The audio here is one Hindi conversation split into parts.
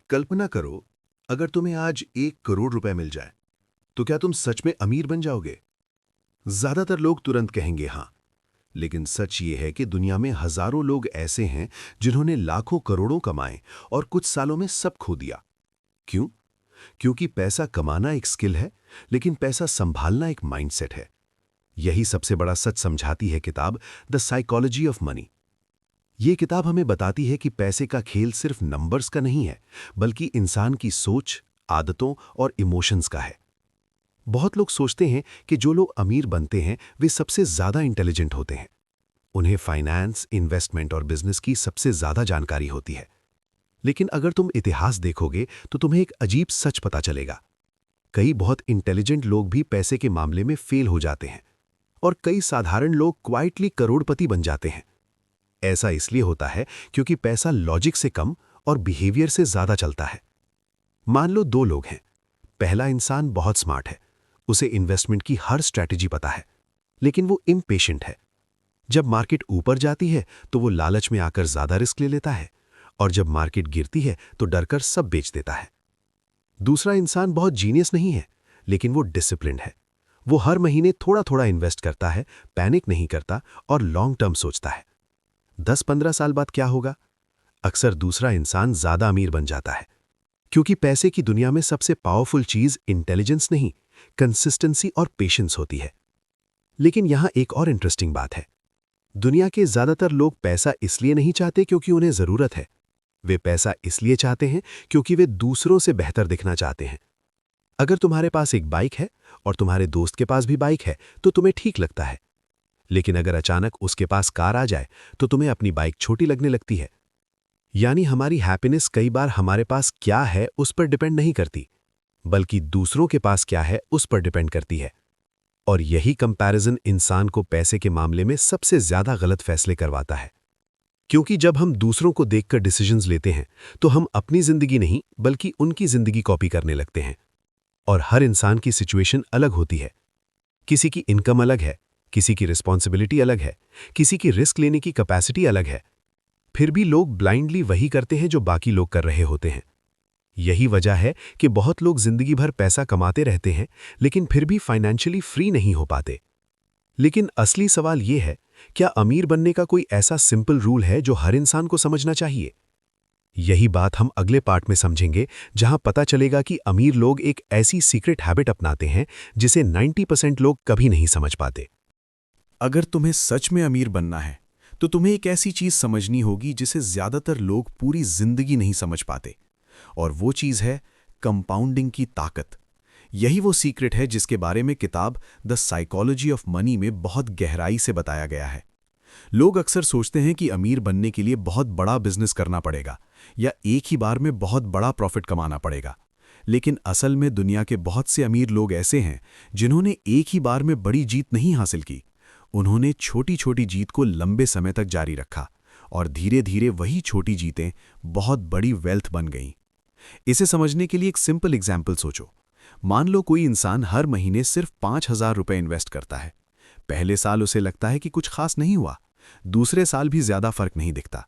कल्पना करो, अगर तुम्हें आज 1 करोड़ रुपए मिल जाए, तो क्या तुम सच में अमीर बन जाओगे? ज्यादातर लोग तुरंत कहेंगे हाँ, लेकिन सच ये है कि दुनिया में हजारों लोग ऐसे हैं जिन्होंने लाखों करोड़ों कमाए और कुछ सालों में सब खो दिया। क्यों? क्योंकि पैसा कमाना एक स्किल है, लेकिन पैसा संभालना एक माइंडसेट है। यही सबसे बड़ा सच समझाती है किताब द साइकोलॉजी ऑफ मनी। ये किताब हमें बताती है कि पैसे का खेल सिर्फ नंबर्स का नहीं है, बल्कि इंसान की सोच, आदतों और इमोशंस का है। बहुत लोग सोचते हैं कि जो लोग अमीर बनते हैं वे सबसे ज्यादा इंटेलिजेंट होते हैं। उन्हें फाइनेंस, इन्वेस्टमेंट और बिजनेस की सबसे ज्यादा जानकारी होती है। लेकिन अगर तुम इतिहास देखोगे तो तुम्हें एक अजीब सच पता चलेगा। कई बहुत इंटेलिजेंट लोग भी पैसे के मामले में फेल हो जाते हैं, और कई साधारण लोग क्वाइटली करोड़पति बन जाते हैं। ऐसा इसलिए होता है क्योंकि पैसा लॉजिक से कम और बिहेवियर से ज्यादा चलता है। मान लो दो लोग हैं। पहला इंसान बहुत स्मार्ट है, उसे इन्वेस्टमेंट की हर स्ट्रैटेजी पता है, लेकिन वो इम्पेशेंट है। जब मार्केट ऊपर जाती है तो वो लालच में आकर ज्यादा रिस्क ले लेता है, और जब मार्केट गिरती है तो डरकर सब बेच देता है। दूसरा इंसान बहुत जीनियस नहीं है, लेकिन वो डिसिप्लिन्ड है। वो हर महीने थोड़ा थोड़ा इन्वेस्ट करता है, पैनिक नहीं करता और लॉन्ग टर्म सोचता है। 10-15 साल बाद क्या होगा? अक्सर दूसरा इंसान ज्यादा अमीर बन जाता है, क्योंकि पैसे की दुनिया में सबसे पावरफुल चीज इंटेलिजेंस नहीं, कंसिस्टेंसी और पेशेंस होती है। लेकिन यहां एक और इंटरेस्टिंग बात है। दुनिया के ज्यादातर लोग पैसा इसलिए नहीं चाहते क्योंकि उन्हें जरूरत है। वे पैसा इसलिए चाहते हैं क्योंकि वे दूसरों से बेहतर दिखना चाहते हैं। अगर तुम्हारे पास एक बाइक है और तुम्हारे दोस्त के पास भी बाइक है तो तुम्हें ठीक लगता है। लेकिन अगर अचानक उसके पास कार आ जाए तो तुम्हें अपनी बाइक छोटी लगने लगती है। यानी हमारी हैप्पीनेस कई बार हमारे पास क्या है उस पर डिपेंड नहीं करती, बल्कि दूसरों के पास क्या है उस पर डिपेंड करती है। और यही कंपैरिजन इंसान को पैसे के मामले में सबसे ज्यादा गलत फैसले करवाता है। क्योंकि जब हम दूसरों को देखकर डिसीजंस लेते हैं तो हम अपनी जिंदगी नहीं बल्कि उनकी जिंदगी कॉपी करने लगते हैं। और हर इंसान की सिचुएशन अलग होती है। किसी की इनकम अलग है, किसी की रिस्पॉन्सिबिलिटी अलग है, किसी की रिस्क लेने की कैपेसिटी अलग है। फिर भी लोग ब्लाइंडली वही करते हैं जो बाकी लोग कर रहे होते हैं। यही वजह है कि बहुत लोग जिंदगी भर पैसा कमाते रहते हैं, लेकिन फिर भी फाइनेंशियली फ्री नहीं हो पाते। लेकिन असली सवाल यह है, क्या अमीर बनने का कोई ऐसा सिंपल रूल है जो हर इंसान को समझना चाहिए? यही बात हम अगले पार्ट में समझेंगे, जहां पता चलेगा कि अमीर लोग एक ऐसी सीक्रेट हैबिट अपनाते हैं जिसे 90% लोग कभी नहीं समझ पाते। अगर तुम्हें सच में अमीर बनना है तो तुम्हें एक ऐसी चीज समझनी होगी जिसे ज्यादातर लोग पूरी जिंदगी नहीं समझ पाते, और वो चीज है कंपाउंडिंग की ताकत। यही वो सीक्रेट है जिसके बारे में किताब द साइकोलॉजी ऑफ मनी में बहुत गहराई से बताया गया है। लोग अक्सर सोचते हैं कि अमीर बनने के लिए बहुत बड़ा बिजनेस करना पड़ेगा या एक ही बार में बहुत बड़ा प्रॉफिट कमाना पड़ेगा। लेकिन असल में दुनिया के बहुत से अमीर लोग ऐसे हैं जिन्होंने एक ही बार में बड़ी जीत नहीं हासिल की। उन्होंने छोटी छोटी जीत को लंबे समय तक जारी रखा, और धीरे धीरे वही छोटी जीतें बहुत बड़ी वेल्थ बन गईं। इसे समझने के लिए एक सिंपल एग्जाम्पल सोचो। मान लो कोई इंसान हर महीने सिर्फ 5,000 रुपए इन्वेस्ट करता है। पहले साल उसे लगता है कि कुछ खास नहीं हुआ, दूसरे साल भी ज्यादा फर्क नहीं दिखता।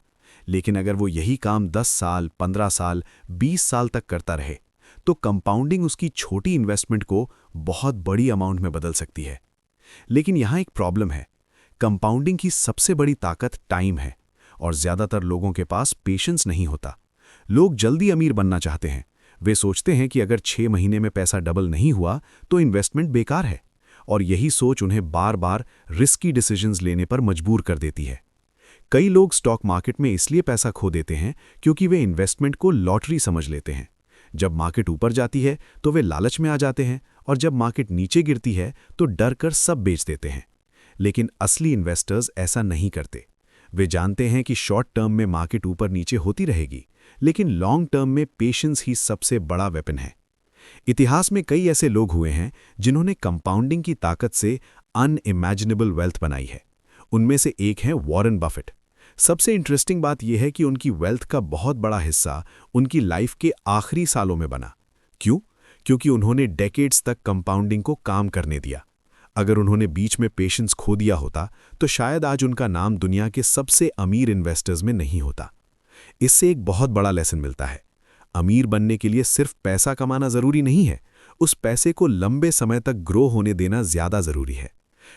लेकिन अगर वो यही काम 10 साल, 15 साल, 20 साल तक करता रहे तो कंपाउंडिंग उसकी छोटी इन्वेस्टमेंट को बहुत बड़ी अमाउंट में बदल सकती है। लेकिन यहां एक प्रॉब्लम है। कंपाउंडिंग की सबसे बड़ी ताकत टाइम है, और ज्यादातर लोगों के पास पेशेंस नहीं होता। लोग जल्दी अमीर बनना चाहते हैं। वे सोचते हैं कि अगर 6 महीने में पैसा डबल नहीं हुआ तो इन्वेस्टमेंट बेकार है, और यही सोच उन्हें बार बार रिस्की डिसीजंस लेने पर मजबूर कर देती है। कई लोग स्टॉक मार्केट में इसलिए पैसा खो देते हैं क्योंकि वे इन्वेस्टमेंट को लॉटरी समझ लेते हैं। जब मार्केट ऊपर जाती है तो वे लालच में आ जाते हैं, और जब मार्केट नीचे गिरती है तो डर कर सब बेच देते हैं। लेकिन असली इन्वेस्टर्स ऐसा नहीं करते। वे जानते हैं कि शॉर्ट टर्म में मार्केट ऊपर नीचे होती रहेगी, लेकिन लॉन्ग टर्म में पेशेंस ही सबसे बड़ा वेपन है। इतिहास में कई ऐसे लोग हुए हैं जिन्होंने कंपाउंडिंग की ताकत से अनइमेजिनेबल वेल्थ बनाई है। उनमें से एक हैं वॉरेन बफेट। सबसे इंटरेस्टिंग बात यह है कि उनकी वेल्थ का बहुत बड़ा हिस्सा उनकी लाइफ के आखिरी सालों में बना। क्यों? क्योंकि उन्होंने डेकेड्स तक कंपाउंडिंग को काम करने दिया। अगर उन्होंने बीच में पेशेंस खो दिया होता तो शायद आज उनका नाम दुनिया के सबसे अमीर इन्वेस्टर्स में नहीं होता। इससे एक बहुत बड़ा लेसन मिलता है। अमीर बनने के लिए सिर्फ पैसा कमाना जरूरी नहीं है, उस पैसे को लंबे समय तक ग्रो होने देना ज्यादा जरूरी है।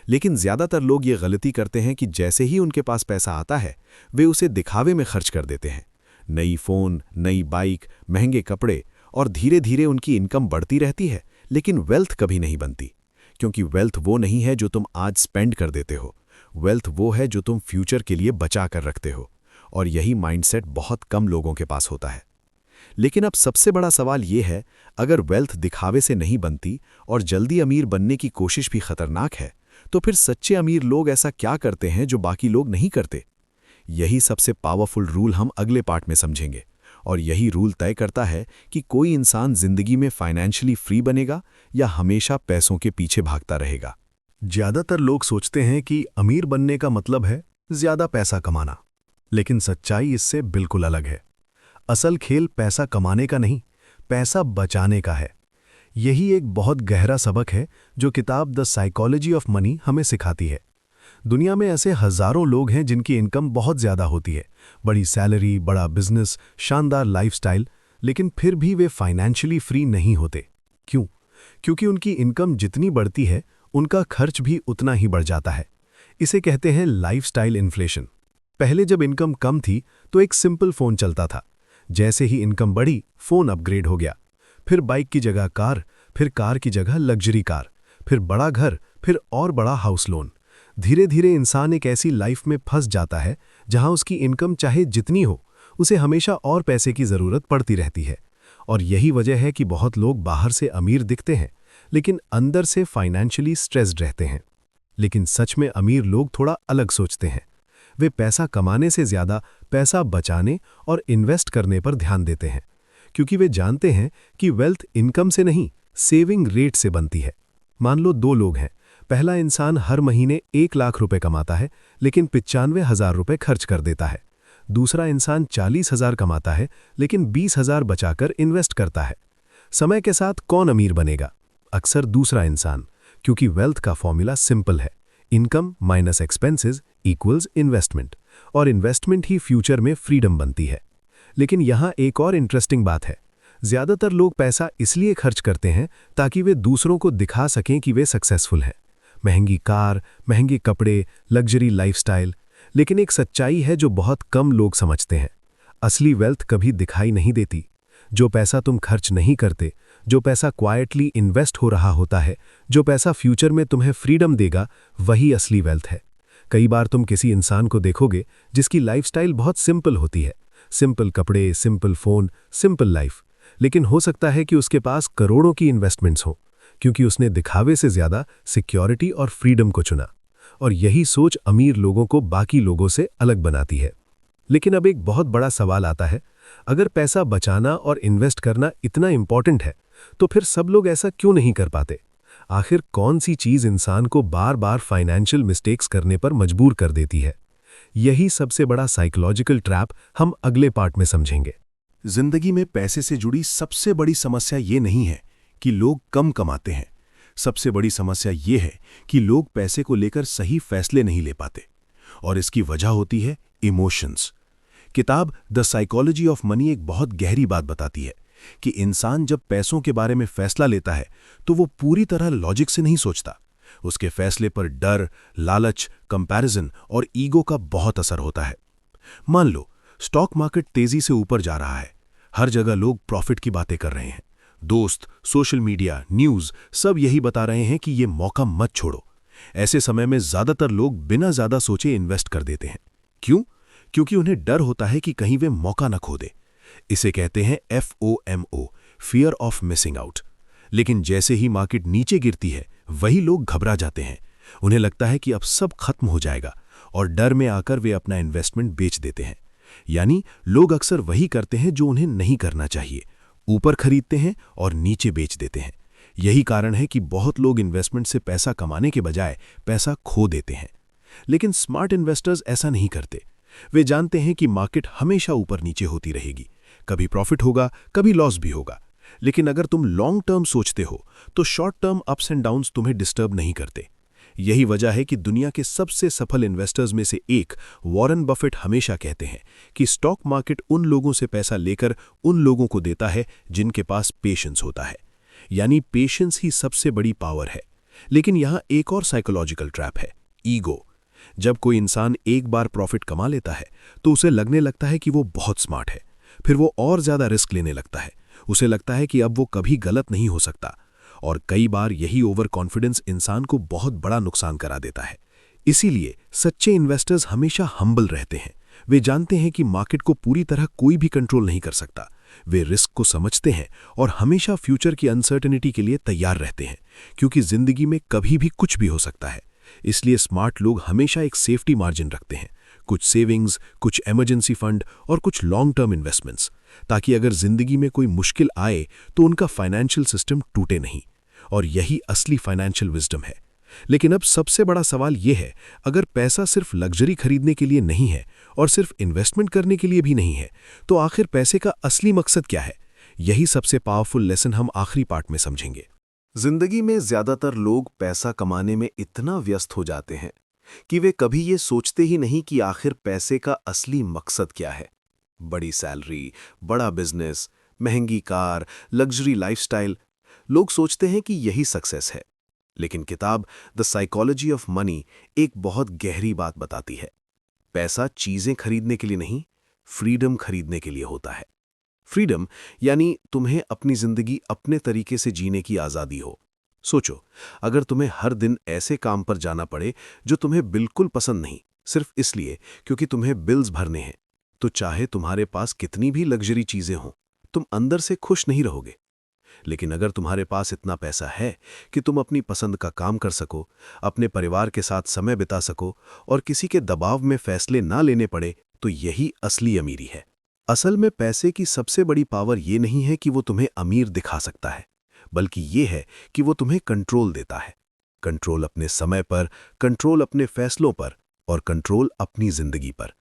लेकिन ज्यादातर लोग ये गलती करते हैं कि जैसे ही उनके पास पैसा आता है, वे उसे दिखावे में खर्च कर देते हैं। नई फोन, नई बाइक, महंगे कपड़े, और धीरे धीरे उनकी इनकम बढ़ती रहती है, लेकिन वेल्थ कभी नहीं बनती। क्योंकि वेल्थ वो नहीं है जो तुम आज स्पेंड कर देते हो, वेल्थ वो है जो तुम फ्यूचर के लिए बचा कर रखते हो। और यही माइंडसेट बहुत कम लोगों के पास होता है। लेकिन अब सबसे बड़ा सवाल ये है, अगर वेल्थ दिखावे से नहीं बनती और जल्दी अमीर बनने की कोशिश भी खतरनाक है, तो फिर सच्चे अमीर लोग ऐसा क्या करते हैं जो बाकी लोग नहीं करते? यही सबसे पावरफुल रूल हम अगले पार्ट में समझेंगे। और यही रूल तय करता है कि कोई इंसान जिंदगी में फाइनेंशियली फ्री बनेगा या हमेशा पैसों के पीछे भागता रहेगा। ज्यादातर लोग सोचते हैं कि अमीर बनने का मतलब है ज्यादा पैसा कमाना, लेकिन सच्चाई इससे बिल्कुल अलग है। असल खेल पैसा कमाने का नहीं, पैसा बचाने का है। यही एक बहुत गहरा सबक है जो किताब द साइकोलॉजी ऑफ मनी हमें सिखाती है। दुनिया में ऐसे हजारों लोग हैं जिनकी इनकम बहुत ज्यादा होती है, बड़ी सैलरी, बड़ा बिजनेस, शानदार लाइफस्टाइल, लेकिन फिर भी वे फाइनेंशियली फ्री नहीं होते। क्यों? क्योंकि उनकी इनकम जितनी बढ़ती है, उनका खर्च भी उतना ही बढ़ जाता है। इसे कहते हैं लाइफस्टाइल इन्फ्लेशन। पहले जब इनकम कम थी तो एक सिंपल फोन चलता था। जैसे ही इनकम बढ़ी, फोन अपग्रेड हो गया। फिर बाइक की जगह कार, फिर कार की जगह लग्जरी कार, फिर बड़ा घर, फिर और बड़ा हाउस लोन। धीरे धीरे इंसान एक ऐसी लाइफ में फंस जाता है जहां उसकी इनकम चाहे जितनी हो, उसे हमेशा और पैसे की जरूरत पड़ती रहती है। और यही वजह है कि बहुत लोग बाहर से अमीर दिखते हैं, लेकिन अंदर से फाइनेंशियली स्ट्रेस्ड रहते हैं। लेकिन सच में अमीर लोग थोड़ा अलग सोचते हैं। वे पैसा कमाने से ज्यादा पैसा बचाने और इन्वेस्ट करने पर ध्यान देते हैं, क्योंकि वे जानते हैं कि वेल्थ इनकम से नहीं, सेविंग रेट से बनती है। मान लो दो लोग हैं। पहला इंसान हर महीने 1 लाख रुपए कमाता है, लेकिन 95,000 रुपए खर्च कर देता है। दूसरा इंसान 40,000 कमाता है, लेकिन 20,000 बचाकर इन्वेस्ट करता है। समय के साथ कौन अमीर बनेगा? अक्सर दूसरा इंसान, क्योंकि वेल्थ का फॉर्मूला सिंपल है, income minus expenses equals investment, और इन्वेस्टमेंट ही फ्यूचर में फ्रीडम बनती है। लेकिन यहाँ एक और इंटरेस्टिंग बात है। ज्यादातर लोग पैसा इसलिए खर्च करते हैं ताकि वे दूसरों को दिखा सकें कि वे सक्सेसफुल हैं। महंगी कार, महंगे कपड़े, लग्जरी लाइफस्टाइल। लेकिन एक सच्चाई है जो बहुत कम लोग समझते हैं। असली वेल्थ कभी दिखाई नहीं देती। जो पैसा तुम खर्च नहीं करते, जो पैसा क्वाइटली इन्वेस्ट हो रहा होता है, जो पैसा फ्यूचर में तुम्हें फ्रीडम देगा, वही असली वेल्थ है। कई बार तुम किसी इंसान को देखोगे जिसकी लाइफस्टाइल बहुत सिंपल होती है, सिंपल कपड़े, सिंपल फोन, सिंपल लाइफ, लेकिन हो सकता है कि उसके पास करोड़ों की इन्वेस्टमेंट्स हो, क्योंकि उसने दिखावे से ज्यादा सिक्योरिटी और फ्रीडम को चुना। और यही सोच अमीर लोगों को बाकी लोगों से अलग बनाती है। लेकिन अब एक बहुत बड़ा सवाल आता है, अगर पैसा बचाना और इन्वेस्ट करना इतना इंपॉर्टेंट है, तो फिर सब लोग ऐसा क्यों नहीं कर पाते? आखिर कौन सी चीज इंसान को बार बार फाइनेंशियल मिस्टेक्स करने पर मजबूर कर देती है? यही सबसे बड़ा साइकोलॉजिकल ट्रैप हम अगले पार्ट में समझेंगे। जिंदगी में पैसे से जुड़ी सबसे बड़ी समस्या ये नहीं है कि लोग कम कमाते हैं। सबसे बड़ी समस्या ये है कि लोग पैसे को लेकर सही फैसले नहीं ले पाते। और इसकी वजह होती है इमोशंस। किताब द साइकोलॉजी ऑफ मनी एक बहुत गहरी बात बताती है कि इंसान जब पैसों के बारे में फैसला लेता है तो वो पूरी तरह लॉजिक से नहीं सोचता। उसके फैसले पर डर, लालच, कंपैरिजन और ईगो का बहुत असर होता है। मान लो स्टॉक मार्केट तेजी से ऊपर जा रहा है, हर जगह लोग प्रॉफिट की बातें कर रहे हैं, दोस्त, सोशल मीडिया, न्यूज़ सब यही बता रहे हैं कि ये मौका मत छोड़ो। ऐसे समय में ज्यादातर लोग बिना ज्यादा सोचे इन्वेस्ट कर देते हैं। क्यों? क्योंकि उन्हें डर होता है कि कहीं वे मौका न खो दे। इसे कहते हैं FOMO, fear of missing out. लेकिन जैसे ही मार्केट नीचे गिरती है, वही लोग घबरा जाते हैं। उन्हें लगता है कि अब सब खत्म हो जाएगा, और डर में आकर वे अपना इन्वेस्टमेंट बेच देते हैं। यानी लोग अक्सर वही करते हैं जो उन्हें नहीं करना चाहिए, ऊपर खरीदते हैं और नीचे बेच देते हैं। यही कारण है कि बहुत लोग इन्वेस्टमेंट से पैसा कमाने के बजाय पैसा खो देते हैं। लेकिन स्मार्ट इन्वेस्टर्स ऐसा नहीं करते। वे जानते हैं कि मार्केट हमेशा ऊपर नीचे होती रहेगी, कभी प्रॉफिट होगा, कभी लॉस भी होगा। लेकिन अगर तुम लॉन्ग टर्म सोचते हो तो short term ups and downs तुम्हें डिस्टर्ब नहीं करते। यही वजह है कि दुनिया के सबसे सफल इन्वेस्टर्स में से एक वॉरेन बफेट हमेशा कहते हैं कि स्टॉक मार्केट उन लोगों से पैसा लेकर उन लोगों को देता है जिनके पास पेशेंस होता है। यानी पेशेंस ही सबसे बड़ी पावर है। लेकिन यहाँ एक और साइकोलॉजिकल ट्रैप है, ईगो। जब कोई इंसान एक बार प्रॉफिट कमा लेता है तो उसे लगने लगता है कि वो बहुत स्मार्ट है। फिर वो और ज्यादा रिस्क लेने लगता है। उसे लगता है कि अब वो कभी गलत नहीं हो सकता। और कई बार यही ओवर कॉन्फिडेंस इंसान को बहुत बड़ा नुकसान करा देता है। इसीलिए सच्चे इन्वेस्टर्स हमेशा हम्बल रहते हैं। वे जानते हैं कि मार्केट को पूरी तरह कोई भी कंट्रोल नहीं कर सकता। वे रिस्क को समझते हैं और हमेशा फ्यूचर की अनसर्टेनिटी के लिए तैयार रहते हैं, क्योंकि जिंदगी में कभी भी कुछ भी हो सकता है। इसलिए स्मार्ट लोग हमेशा एक सेफ्टी मार्जिन रखते हैं, कुछ सेविंग्स, कुछ इमरजेंसी फंड और कुछ लॉन्ग टर्म इन्वेस्टमेंट्स, ताकि अगर जिंदगी में कोई मुश्किल आए तो उनका फाइनेंशियल सिस्टम टूटे नहीं। और यही असली फाइनेंशियल विजडम है। लेकिन अब सबसे बड़ा सवाल यह है, अगर पैसा सिर्फ लग्जरी खरीदने के लिए नहीं है और सिर्फ इन्वेस्टमेंट करने के लिए भी नहीं है, तो आखिर पैसे का असली मकसद क्या है? यही सबसे पावरफुल लेसन हम आखिरी पार्ट में समझेंगे। जिंदगी में ज्यादातर लोग पैसा कमाने में इतना व्यस्त हो जाते हैं कि वे कभी ये सोचते ही नहीं कि आखिर पैसे का असली मकसद क्या है। बड़ी सैलरी, बड़ा बिजनेस, महंगी कार, लग्जरी लाइफस्टाइल, लोग सोचते हैं कि यही सक्सेस है। लेकिन किताब द साइकोलॉजी ऑफ मनी एक बहुत गहरी बात बताती है। पैसा चीजें खरीदने के लिए नहीं, फ्रीडम खरीदने के लिए होता है। फ्रीडम यानी तुम्हें अपनी जिंदगी अपने तरीके से जीने की आजादी हो। सोचो, अगर तुम्हें हर दिन ऐसे काम पर जाना पड़े जो तुम्हें बिल्कुल पसंद नहीं, सिर्फ इसलिए क्योंकि तुम्हें बिल्स भरने हैं, तो चाहे तुम्हारे पास कितनी भी लग्जरी चीजें हों, तुम अंदर से खुश नहीं रहोगे। लेकिन अगर तुम्हारे पास इतना पैसा है कि तुम अपनी पसंद का काम कर सको, अपने परिवार के साथ समय बिता सको और किसी के दबाव में फैसले ना लेने पड़े, तो यही असली अमीरी है। असल में पैसे की सबसे बड़ी पावर ये नहीं है कि वो तुम्हें अमीर दिखा सकता है, बल्कि ये है कि वो तुम्हें कंट्रोल देता है। कंट्रोल अपने समय पर, कंट्रोल अपने फैसलों पर और कंट्रोल अपनी जिंदगी पर।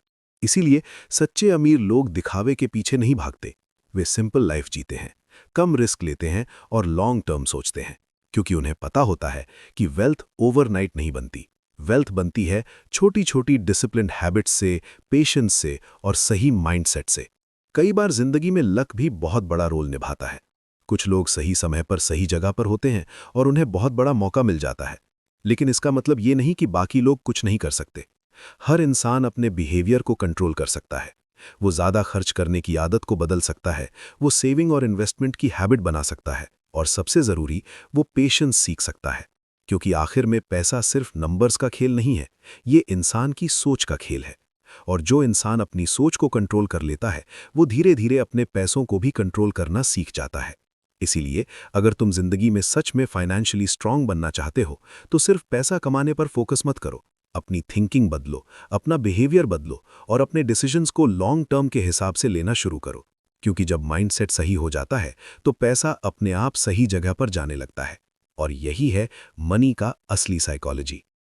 इसीलिए सच्चे अमीर लोग दिखावे के पीछे नहीं भागते। वे सिंपल लाइफ जीते हैं, कम रिस्क लेते हैं और लॉन्ग टर्म सोचते हैं, क्योंकि उन्हें पता होता है कि वेल्थ ओवरनाइट नहीं बनती। वेल्थ बनती है छोटी छोटी डिसिप्लिन्ड हैबिट्स से, पेशेंस से और सही माइंडसेट से। कई बार जिंदगी में लक भी बहुत बड़ा रोल निभाता है। कुछ लोग सही समय पर सही जगह पर होते हैं और उन्हें बहुत बड़ा मौका मिल जाता है। लेकिन इसका मतलब ये नहीं कि बाकी लोग कुछ नहीं कर सकते। हर इंसान अपने बिहेवियर को कंट्रोल कर सकता है। वो ज़्यादा खर्च करने की आदत को बदल सकता है, वो सेविंग और इन्वेस्टमेंट की हैबिट बना सकता है, और सबसे ज़रूरी, वो पेशेंस सीख सकता है। क्योंकि आखिर में पैसा सिर्फ नंबर्स का खेल नहीं है, ये इंसान की सोच का खेल है। और जो इंसान अपनी सोच को कंट्रोल कर लेता है, वो धीरे धीरे अपने पैसों को भी कंट्रोल करना सीख जाता है। इसीलिए अगर तुम जिंदगी में सच में फाइनेंशियली स्ट्रांग बनना चाहते हो, तो सिर्फ पैसा कमाने पर फोकस मत करो। अपनी थिंकिंग बदलो, अपना बिहेवियर बदलो और अपने डिसीजंस को लॉन्ग टर्म के हिसाब से लेना शुरू करो। क्योंकि जब माइंडसेट सही हो जाता है तो पैसा अपने आप सही जगह पर जाने लगता है। और यही है मनी का असली साइकोलॉजी।